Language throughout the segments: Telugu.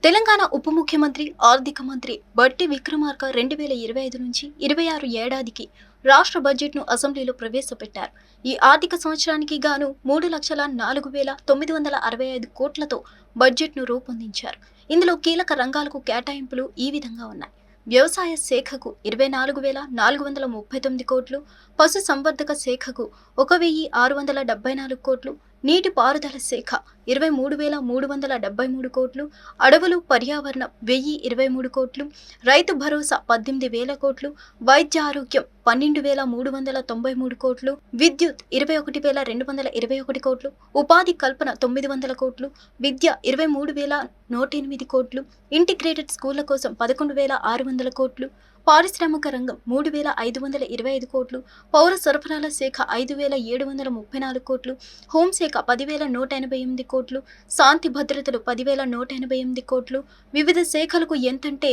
తెలంగాణ ఉప ముఖ్యమంత్రి ఆర్థిక మంత్రి బట్టి విక్రమార్క 2025 నుంచి 26 ఏడాదికి రాష్ట్ర బడ్జెట్ను అసెంబ్లీలో ప్రవేశపెట్టారు. ఈ ఆర్థిక సంవత్సరానికి గాను 3,04,965 కోట్లతో బడ్జెట్ను రూపొందించారు. ఇందులో కీలక రంగాలకు కేటాయింపులు ఈ విధంగా ఉన్నాయి. వ్యవసాయ శాఖకు 24,439 కోట్లు, పశు సంవర్ధక శాఖకు 1,674 కోట్లు, నీటి పారుదల శాఖ 23,373 కోట్లు, అడవులు పర్యావరణ 1,023 కోట్లు, రైతు భరోసా 18,000 కోట్లు, వైద్య ఆరోగ్యం 12,393 కోట్లు, విద్యుత్ 21,221 కోట్లు, ఉపాధి కల్పన 900 కోట్లు, విద్య 23,108 కోట్లు, ఇంటిగ్రేటెడ్ స్కూళ్ల కోసం 11,600 కోట్లు, పారిశ్రామిక రంగం 3,525 కోట్లు, పౌర సరఫరాల శాఖ 5,734 కోట్లు, హోంశాఖ 10,188 కోట్లు, శాంతి భద్రతలు 10,188 కోట్లు, వివిధ శాఖలకు ఎంతంటే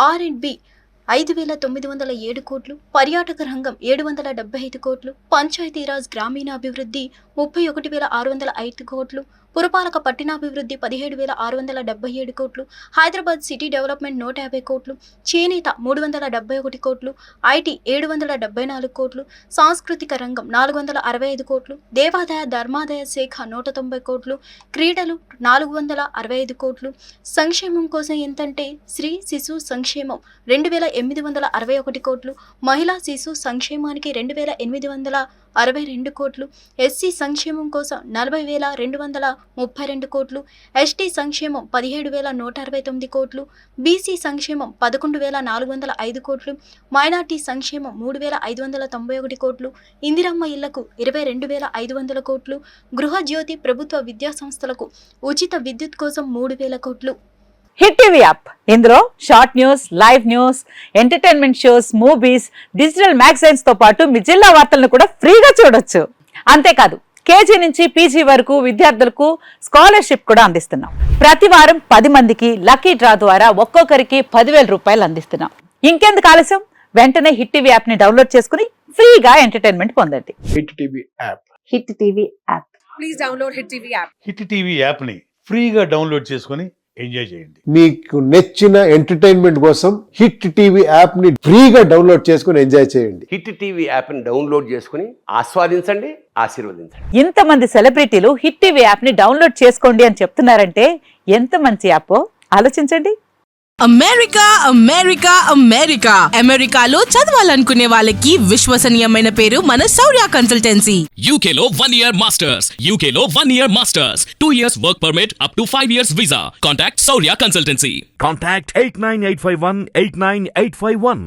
R&B 5,907 కోట్లు, పర్యాటక రంగం 775 కోట్లు, పంచాయతీరాజ్ గ్రామీణాభివృద్ధి 31,605 కోట్లు, పురపాలక పట్టణాభివృద్ధి 17,677 కోట్లు, హైదరాబాద్ సిటీ డెవలప్మెంట్ 150 కోట్లు, చేనేత 371 కోట్లు, ఐటీ 774 కోట్లు, సాంస్కృతిక రంగం 465 కోట్లు, దేవాదాయ ధర్మాదాయ శాఖ 190 కోట్లు, క్రీడలు 465 కోట్లు, సంక్షేమం కోసం ఎంతంటే శ్రీ శిశు సంక్షేమం 2,861 కోట్లు, మహిళా శిశు సంక్షేమానికి 2,862 కోట్లు, ఎస్సీ సంక్షేమం కోసం 40,232 కోట్లు, ఎస్టీ సంక్షేమం 17,169 కోట్లు, బీసీ సంక్షేమం 11,405 కోట్లు, మైనార్టీ సంక్షేమం 3,591 కోట్లు, ఇందిరమ్మ ఇళ్లకు 22,500 కోట్లు, గృహజ్యోతి ప్రభుత్వ విద్యా సంస్థలకు ఉచిత విద్యుత్ కోసం 3,000 కోట్లు. హిట్ టీవీ యాప్ ఇందులో short news, live news, entertainment shows, movies, digital magazines తో పాటు మీ జిల్లా వార్తలను కూడా ఫ్రీగా చూడొచ్చు. అంతేకాదు కేజీ నుంచి పీజీ వరకు విద్యార్థులకు స్కాలర్షిప్ కూడా అందిస్తున్నాం. ప్రతి వారం 10 మందికి లక్కీ డ్రా ద్వారా ఒక్కొక్కరికి 10,000 రూపాయలు అందిస్తున్నాం. ఇంకెందుకు ఆలస్యం, వెంటనే హిట్ టీవీ యాప్ ని డౌన్లోడ్ చేసుకుని ఫ్రీగా ఎంటర్టైన్మెంట్ పొందండి. Hit TV app. Hit TV app. Please download hit TV app. Hit TV app ని ఫ్రీగా డౌన్లోడ్ చేసుకుని ఎంజాయ్ చేయండి. మీకు నచ్చిన ఎంటర్టైన్మెంట్ కోసం హిట్ టీవీ యాప్ ని ఫ్రీగా డౌన్లోడ్ చేసుకుని ఎంజాయ్ చేయండి. హిట్ టీవీ యాప్ ని డౌన్లోడ్ చేసుకుని ఆస్వాదించండి, ఆశీర్వదించండి. ఇంతమంది సెలబ్రిటీలు హిట్ టీవీ యాప్ ని డౌన్లోడ్ చేసుకోండి అని చెప్తున్నారంటే ఎంత మంచి యాప్ ఆలోచించండి. అమెరికా అమెరికా అమెరికా అమెరికాలో చదవాలనుకునే వాళ్ళకి విశ్వసనీయమైన పేరు మన శౌర్య కన్సల్టెన్సీ. UK లో 1 year masters. UK లో 1 year masters. 2 years work permit up to 5 years visa. Contact Saurya Consultancy. Contact 89851 89851.